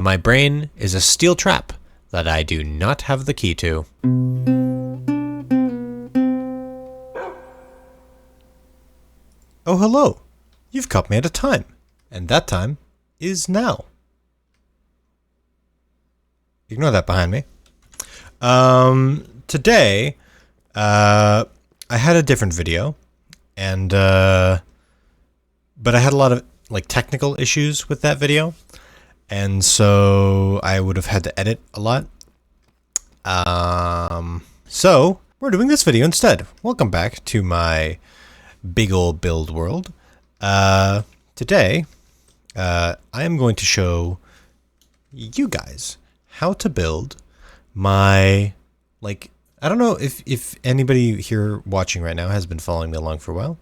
My brain is a steel trap that I do not have the key to. Oh, hello. You've caught me at a time, and that time is now. Ignore that behind me. Today, I had a different video, and but I had a lot of technical issues with that video, and so I would have had to edit a lot. So we're doing this video instead. Welcome back to my big old build world. Today, I am going to show you guys how to build my, I don't know if anybody here watching right now has been following me along for a while.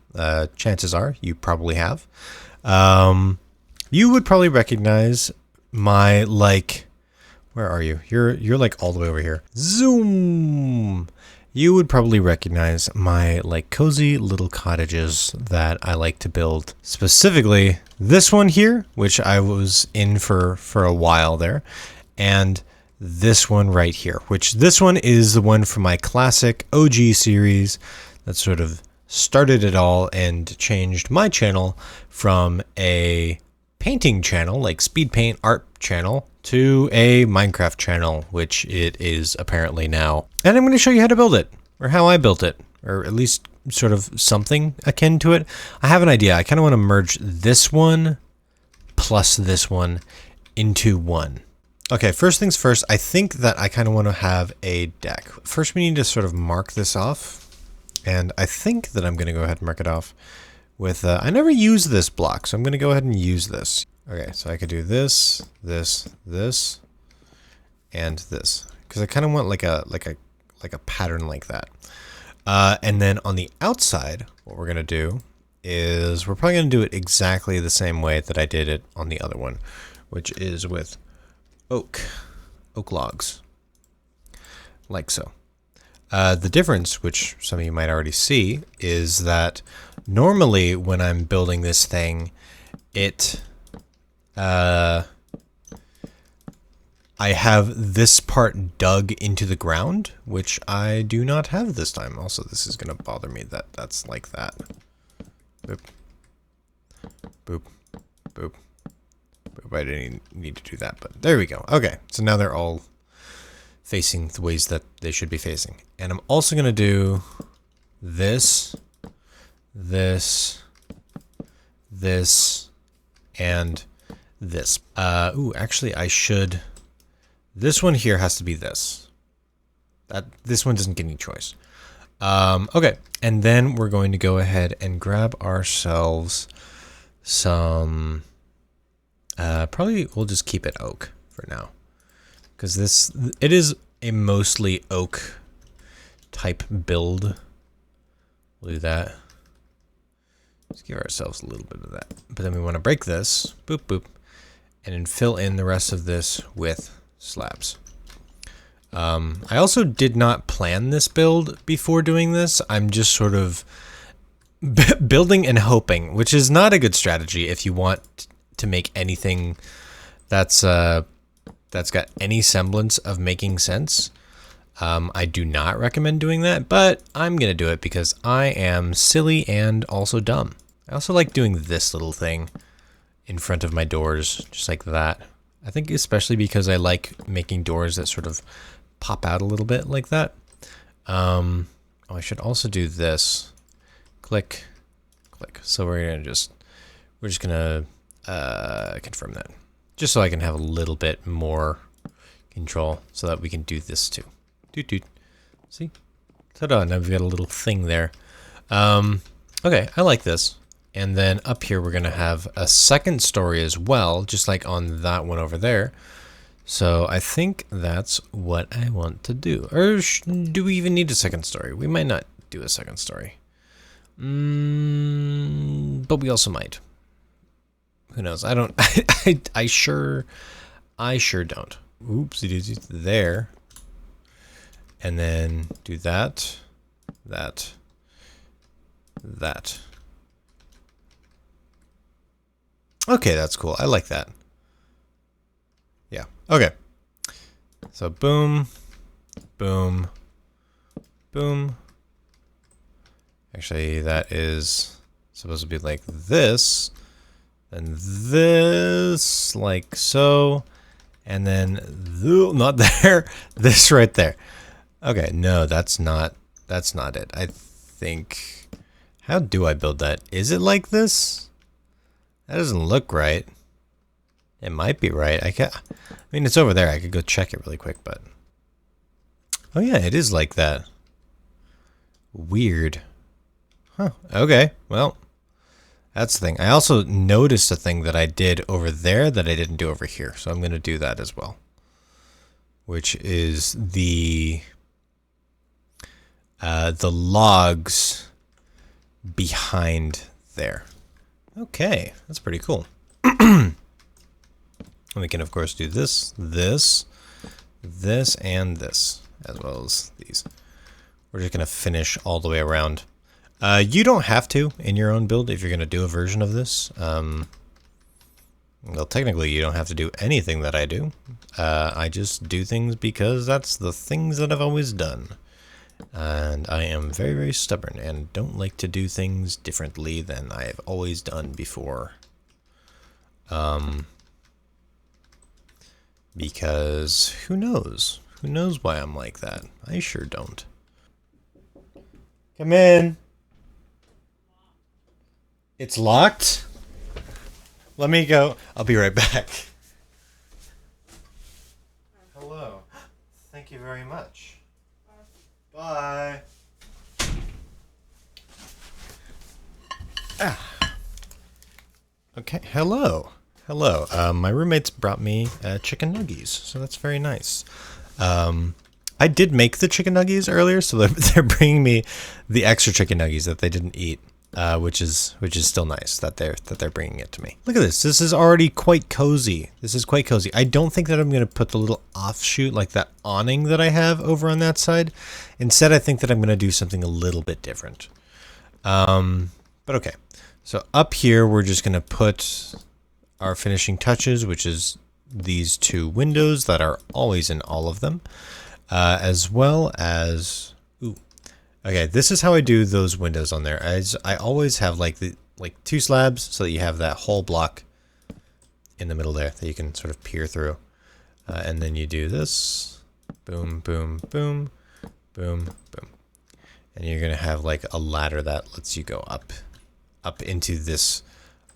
Chances are you probably have. You would probably recognize my, where are you? You're all the way over here. Zoom! You would probably recognize my cozy little cottages that I like to build. Specifically this one here, which I was in for a while there, and this one right here, which this one is the one from my classic OG series that sort of started it all and changed my channel from a painting channel, speed paint art channel, to a Minecraft channel, which it is apparently now. And I'm going to show you how to build it, or how I built it, or at least sort of something akin to it. I have an idea. I kind of want to merge this one plus this one into one. Okay, first things first, I think that I kind of want to have a deck. First, we need to sort of mark this off, and I think that I'm going to go ahead and mark it off with, I never use this block, so I'm going to go ahead and use this. Okay, so I could do this, this, this, and this, because I kind of want like a pattern like that. And then on the outside, what we're going to do is we're probably going to do it exactly the same way that I did it on the other one, which is with oak logs, like so. The difference, which some of you might already see, is that normally when I'm building this thing, I have this part dug into the ground, which I do not have this time. Also, this is going to bother me that that's like that. Boop. Boop. Boop. Boop. I didn't need to do that, but there we go. Okay, so now they're all facing the ways that they should be facing. And I'm also going to do this, this, this, and this. Ooh, actually I should... This one here has to be this. This one doesn't get any choice. Okay, and then we're going to go ahead and grab ourselves some... probably we'll just keep it oak for now, because it is a mostly oak type build. We'll do that. Let's give ourselves a little bit of that. But then we want to break this, boop, boop, and then fill in the rest of this with slabs. I also did not plan this build before doing this. I'm just sort of building and hoping, which is not a good strategy if you want to make anything that's got any semblance of making sense. I do not recommend doing that, but I'm going to do it because I am silly and also dumb. I also like doing this little thing in front of my doors, just like that. I think especially because I like making doors that sort of pop out a little bit like that. Oh, I should also do this. Click, click. So we're just going to confirm that, just so I can have a little bit more control so that we can do this too. Doot. See? Ta-da, now we've got a little thing there. Okay, I like this. And then up here we're going to have a second story as well, just like on that one over there. So I think that's what I want to do. Or do we even need a second story? We might not do a second story. But we also might. Who knows? I don't... I sure don't. Oopsie-doopsie. There. And then do that, that, that. Okay, that's cool. I like that. Yeah. Okay. So boom, boom, boom. Actually, that is supposed to be like this, and this, like so, and then not there, this right there. Okay, no, that's not it. I think, how do I build that? Is it like this? That doesn't look right. It might be right. I mean, it's over there. I could go check it really quick, but oh yeah, it is like that. Weird. Huh. Okay. Well, that's the thing. I also noticed a thing that I did over there that I didn't do over here, so I'm going to do that as well. Which is the logs behind there. Okay, that's pretty cool. And we can of course do this, this, this, and this, as well as these. We're just going to finish all the way around. You don't have to in your own build if you're going to do a version of this. Well, technically you don't have to do anything that I do. I just do things because that's the things that I've always done. And I am very, very stubborn and don't like to do things differently than I have always done before. Because who knows? Who knows why I'm like that? I sure don't. Come in. It's locked? Let me go. I'll be right back. Hello. Thank you very much. Bye. Okay, hello. Hello. My roommates brought me chicken nuggies, so that's very nice. I did make the chicken nuggies earlier, so they're bringing me the extra chicken nuggies that they didn't eat, which is still nice that they're bringing it to me. Look at this. This is already quite cozy. This is quite cozy. I don't think that I'm going to put the little offshoot, like that awning that I have over on that side. Instead, I think that I'm going to do something a little bit different. But okay. So up here, we're just going to put our finishing touches, which is these two windows that are always in all of them, as well as, ooh, okay, this is how I do those windows on there. As I always have like two slabs so that you have that whole block in the middle there that you can sort of peer through, and then you do this, boom, boom, boom, boom, boom, and you're gonna have like a ladder that lets you go up into this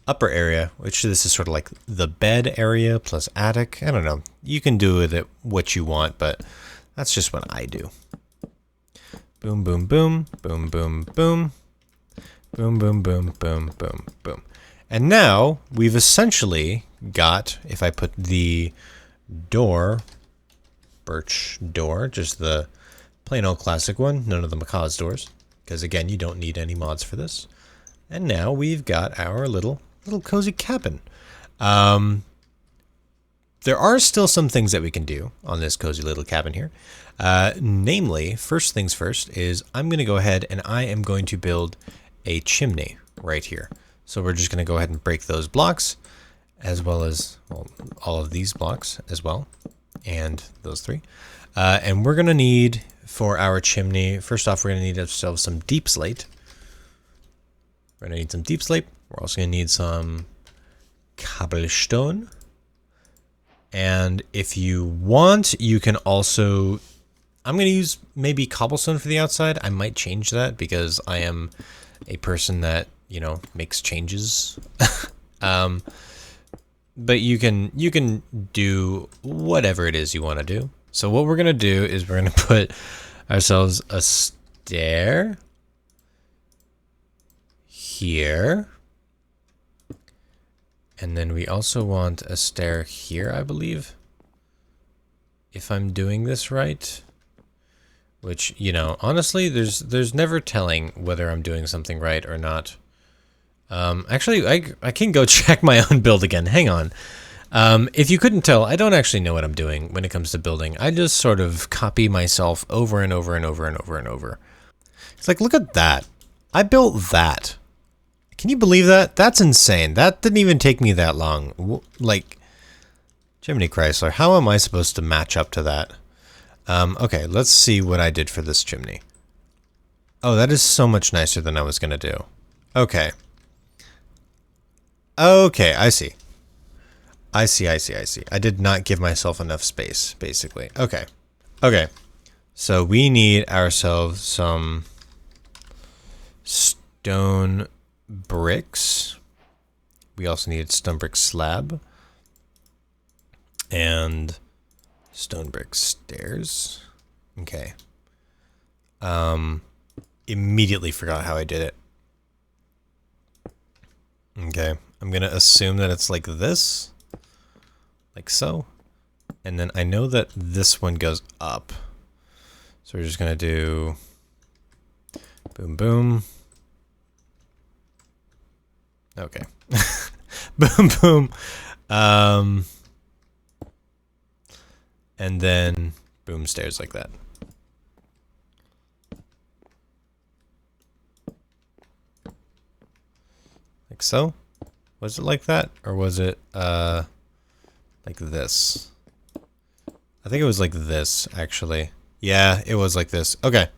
upper area, which this is sort of like the bed area plus attic. I don't know. You can do with it what you want, but that's just what I do. Boom, boom, boom, boom, boom, boom, boom, boom, boom, boom, boom, boom. And now we've essentially got, if I put the door, birch door, just the plain old classic one, none of the macaw's doors, because again, you don't need any mods for this. And now we've got our little cozy cabin. There are still some things that we can do on this cozy little cabin here. Namely, first things first is I'm going to go ahead and I am going to build a chimney right here. So we're just going to go ahead and break those blocks, as well as all of these blocks as well, and those three. And we're going to need, for our chimney, first off, we're going to need ourselves some deep slate. We're going to need some deep slate. We're also going to need some cobblestone. And if you want, you can also, I'm going to use maybe cobblestone for the outside. I might change that because I am a person that, you know, makes changes. But you can do whatever it is you want to do. So what we're going to do is we're going to put ourselves a stair here. And then we also want a stair here, I believe, if I'm doing this right. Which, you know, honestly, there's never telling whether I'm doing something right or not. Actually, I can go check my own build again. Hang on. If you couldn't tell, I don't actually know what I'm doing when it comes to building. I just sort of copy myself over and over and over and over and over. It's like, look at that. I built that. Can you believe that? That's insane. That didn't even take me that long. Like, Jiminy Chrysler, how am I supposed to match up to that? Okay, let's see what I did for this chimney. Oh, that is so much nicer than I was going to do. Okay. Okay, I see. I see. I did not give myself enough space, basically. Okay. Okay. So we need ourselves some stone bricks. We also need stone brick slab. And stone brick stairs. Okay. Immediately forgot how I did it. Okay. I'm going to assume that it's like this. Like so. And then I know that this one goes up. So we're just going to do boom, boom. Okay. Boom, boom. And then boom, stairs like that. Like so. Was it like that? Or was it like this? I think it was like this, actually. Yeah, it was like this. Okay.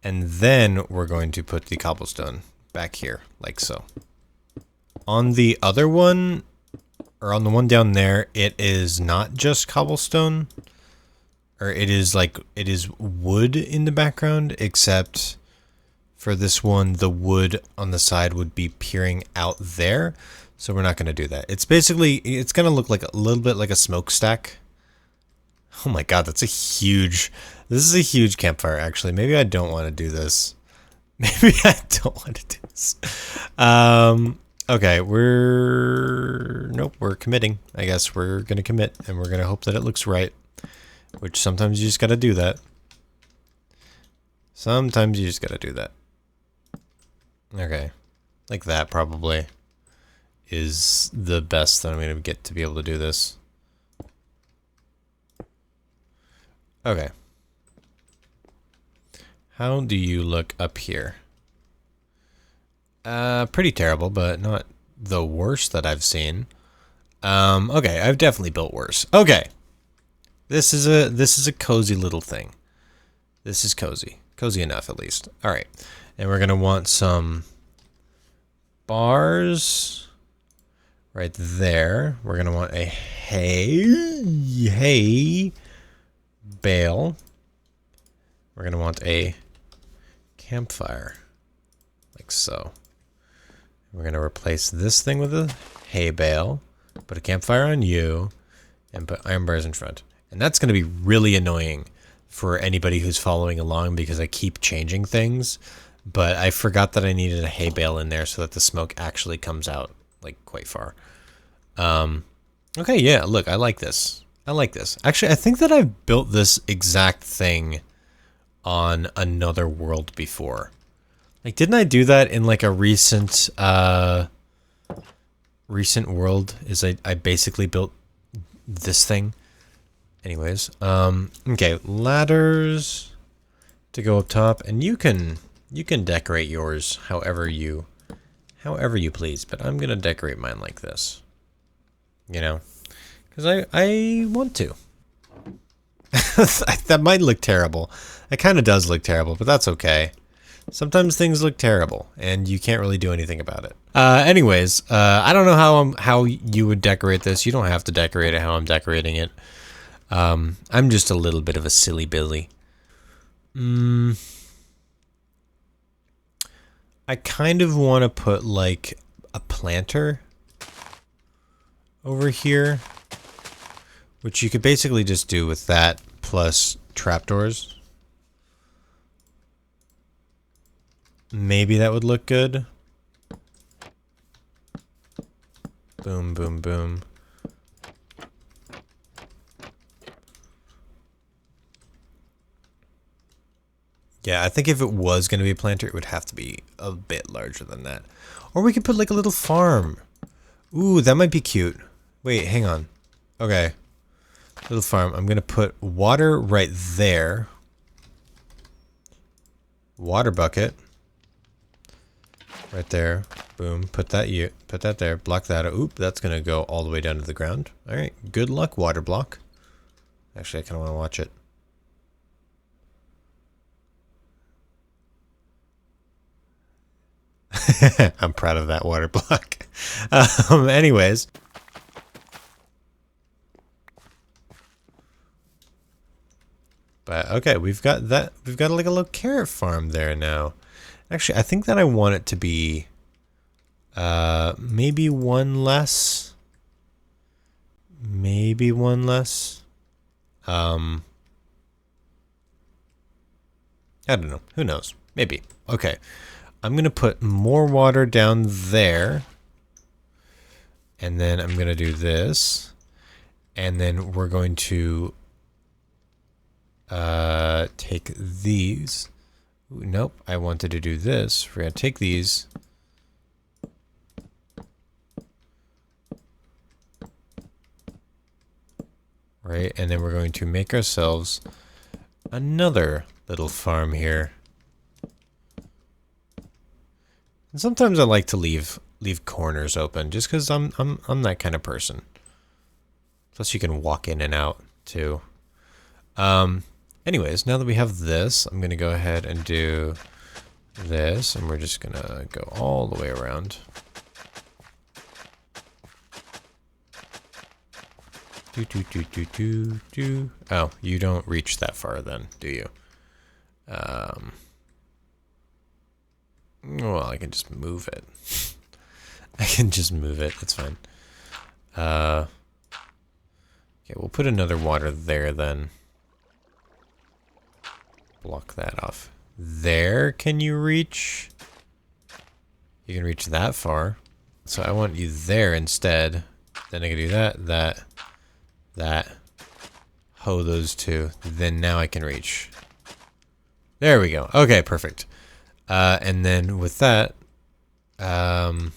And then we're going to put the cobblestone back here, like so. On the other one, or on the one down there, it is not just cobblestone. Or it is like, it is wood in the background, except for this one, the wood on the side would be peering out there. So we're not going to do that. It's basically, it's going to look like a little bit like a smokestack. Oh my god, that's a huge... This is a huge campfire, actually. Maybe I don't want to do this. Maybe I don't want to do this. Okay, Nope, we're committing. I guess we're going to commit, and we're going to hope that it looks right. Which sometimes you just got to do that. Sometimes you just got to do that. Okay. Like that, probably, is the best that I'm going to get to be able to do this. Okay. How do you look up here? Pretty terrible, but not the worst that I've seen. Okay, I've definitely built worse. Okay. This is a cozy little thing. This is cozy. Cozy enough, at least. All right. And we're going to want some bars right there. We're going to want a hay bale. We're going to want a campfire, like so. We're going to replace this thing with a hay bale, put a campfire on you, and put iron bars in front. And that's going to be really annoying for anybody who's following along because I keep changing things, but I forgot that I needed a hay bale in there so that the smoke actually comes out like quite far. Okay, yeah, look, I like this. I like this. Actually, I think that I've built this exact thing on another world before. Like, didn't I do that in like a recent world? Is I basically built this thing. Anyways, okay, ladders to go up top, and you can decorate yours however you please, but I'm gonna decorate mine like this. You know, because I want to. That might look terrible. It kind of does look terrible, but that's okay. Sometimes things look terrible, and you can't really do anything about it. Anyways, I don't know how you would decorate this. You don't have to decorate it how I'm decorating it. I'm just a little bit of a silly Billy. I kind of want to put like a planter over here, which you could basically just do with that plus trapdoors. Maybe that would look good. Boom, boom, boom. Yeah, I think if it was going to be a planter, it would have to be a bit larger than that. Or we could put like a little farm. Ooh, that might be cute. Wait, hang on. Okay. Little farm. I'm going to put water right there. Water bucket. Right there. Boom. Put that there. Block that. Oop, that's gonna go all the way down to the ground. Alright. Good luck, water block. Actually, I kinda wanna watch it. I'm proud of that water block. Anyways. But okay, we've got that. We've got like a little carrot farm there now. Actually, I think that I want it to be maybe one less. Maybe one less. I don't know. Who knows? Maybe. Okay. I'm going to put more water down there. And then I'm going to do this. And then we're going to take these. Ooh, nope, I wanted to do this. We're going to take these. Right, and then we're going to make ourselves another little farm here. And sometimes I like to leave corners open just because I'm that kind of person. Plus you can walk in and out too. Anyways, now that we have this, I'm gonna go ahead and do this, and we're just gonna go all the way around. Oh, you don't reach that far then, do you? Well, I can just move it. I can just move it. It's fine. Okay, we'll put another water there then. Block that off. There, can you reach? You can reach that far. So I want you there instead. Then I can do that. Hoe those two. Then now I can reach. There we go. Okay, perfect. And then with that, I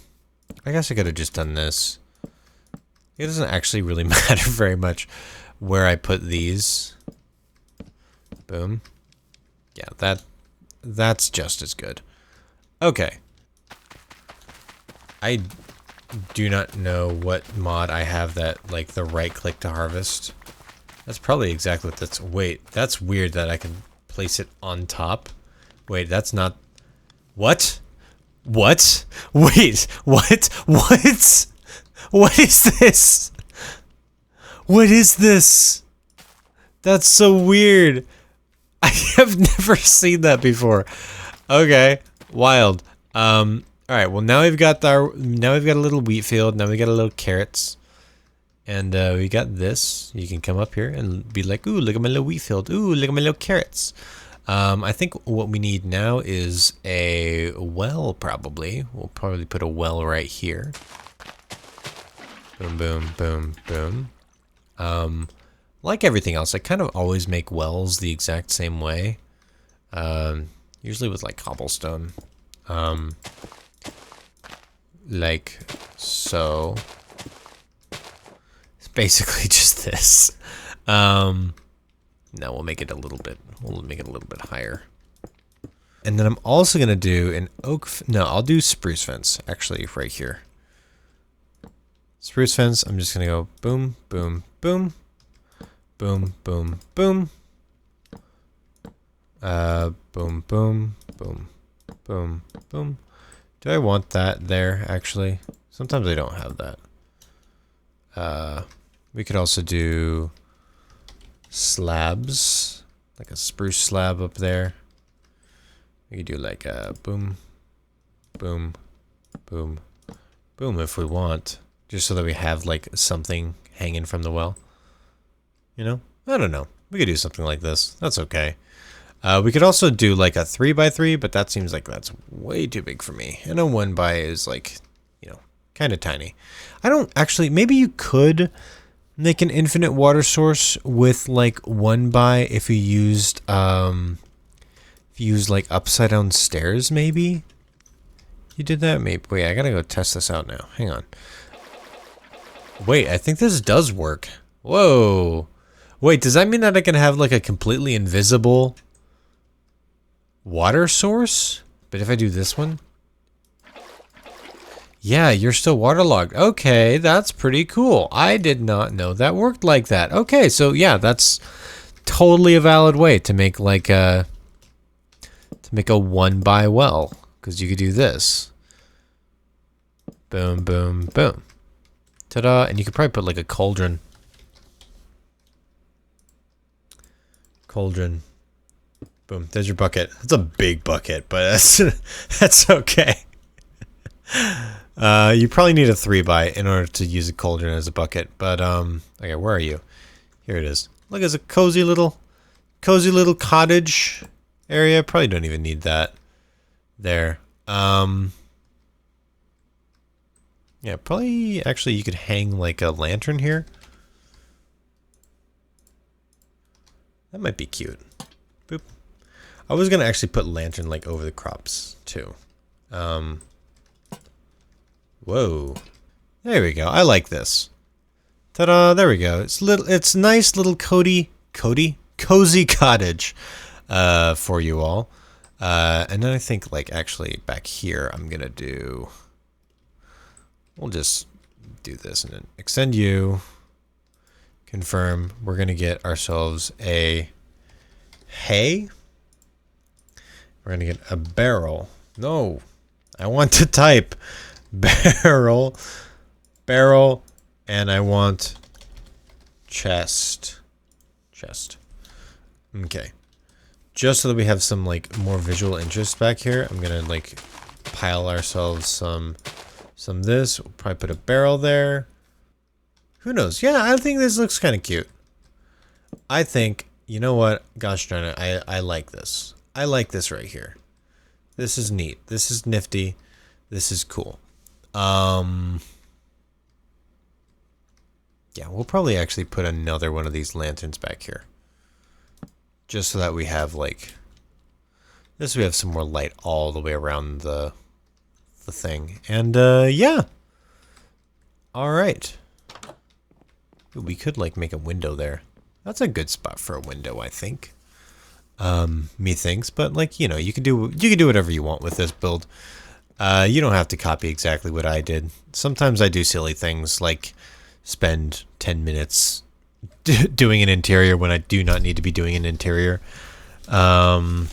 guess I could have just done this. It doesn't actually really matter very much where I put these. Boom. Yeah, that's just as good. Okay. I do not know what mod I have that, like, the right click to harvest. That's probably exactly what that's... Wait, that's weird that I can place it on top. Wait, that's not... What? What? Wait, what? What? What is this? What is this? That's so weird. I have never seen that before. Okay, wild. All right. Well, now we've got a little wheat field. Now we got a little carrots, and we got this. You can come up here and be like, "Ooh, look at my little wheat field. Ooh, look at my little carrots." I think what we need now is a well. Probably we'll probably put a well right here. Boom, boom, boom, boom. Like everything else, I kind of always make wells the exact same way. Usually with like cobblestone. Like so. It's basically just this. No, we'll make it a little bit higher. And then I'm also gonna do an oak. No, I'll do spruce fence actually right here. Spruce fence. I'm just gonna go boom, boom, boom. Boom, boom, boom. Boom, boom, boom, boom, boom. Do I want that there, actually? Sometimes I don't have that. We could also do slabs, like a spruce slab up there. We could do like a boom, boom, boom, boom if we want, just so that we have like something hanging from the well. You know? I don't know. We could do something like this. That's okay. We could also do like a 3x3, but that seems like that's way too big for me. And a 1x is like, you know, kind of tiny. I don't actually, maybe you could make an infinite water source with like 1x if you used like upside down stairs, maybe? You did that? Maybe. Wait, I gotta go test this out now. Hang on. Wait, I think this does work. Whoa. Wait, does that mean that I can have like a completely invisible water source? But if I do this one? Yeah, you're still waterlogged. Okay, that's pretty cool. I did not know that worked like that. Okay, so yeah, that's totally a valid way to make like a one by well, because you could do this. Boom, boom, boom. Ta-da! And you could probably put like a cauldron. Cauldron. Boom. There's your bucket. It's a big bucket, but that's okay. You probably need a 3x in order to use a cauldron as a bucket. But okay, where are you? Here it is. Look, it's a cozy little cottage area. Probably don't even need that there. Yeah, probably actually you could hang like a lantern here. That might be cute. Boop. I was gonna actually put lantern like over the crops too. Whoa. There we go. I like this. Ta-da, there we go. It's nice little cozy cottage for you all. And then I think like actually back here I'm gonna do, we'll just do this and then extend you. Confirm. We're gonna get ourselves a hay. We're gonna get a barrel. No, I want to type barrel, and I want chest. Okay. Just so that we have some like more visual interest back here, I'm gonna like pile ourselves some this. We'll probably put a barrel there. Who knows? Yeah, I think this looks kind of cute. I think, you know what? Gosh darn it, I like this. I like this right here. This is neat. This is nifty. This is cool. Yeah, we'll probably actually put another one of these lanterns back here. Just so that we have like, this we have some more light all the way around the thing. And yeah. All right. Ooh, we could like make a window there. That's a good spot for a window, I think. Methinks, but like, you know, you can do whatever you want with this build. You don't have to copy exactly what I did. Sometimes I do silly things like spend 10 minutes doing an interior when I do not need to be doing an interior. Yeah,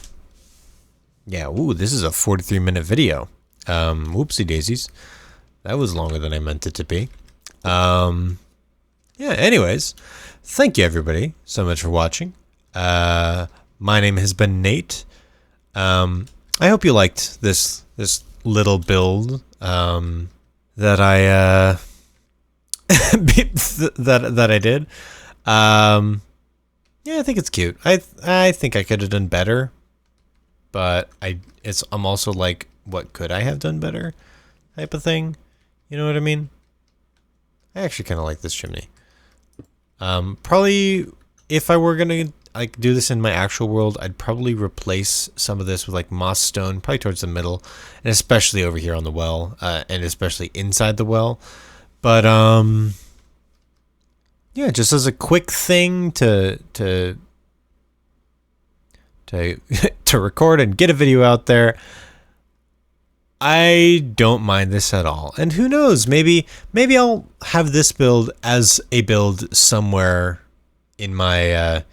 ooh, this is a 43-minute video. Whoopsie daisies. That was longer than I meant it to be. Yeah, anyways, thank you everybody so much for watching. My name has been Nate. I hope you liked this little build that I that I did. Yeah, I think it's cute. I think I could have done better, but I'm also like, what could I have done better type of thing. You know what I mean? I actually kind of like this chimney. Probably if I were gonna like do this in my actual world, I'd probably replace some of this with like moss stone, probably towards the middle, and especially over here on the well, and especially inside the well. But yeah, just as a quick thing to record and get a video out there, I don't mind this at all. And who knows, maybe I'll have this build as a build somewhere in my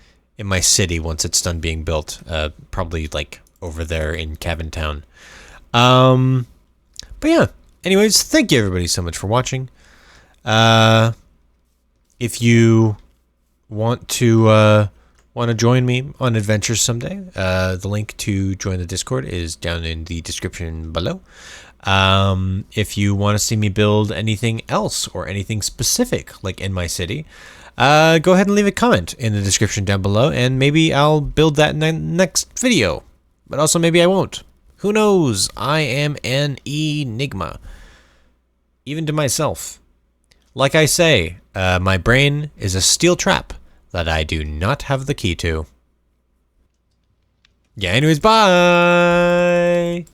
city once it's done being built. Probably like over there in Cabin Town. But yeah, anyways, thank you everybody so much for watching. If you want to join me on adventures someday, the link to join the Discord is down in the description below. If you want to see me build anything else or anything specific like in my city, go ahead and leave a comment in the description down below, and maybe I'll build that in the next video. But also maybe I won't. Who knows? I am an enigma, even to myself. Like I say, my brain is a steel trap that I do not have the key to. Yeah, anyways, bye!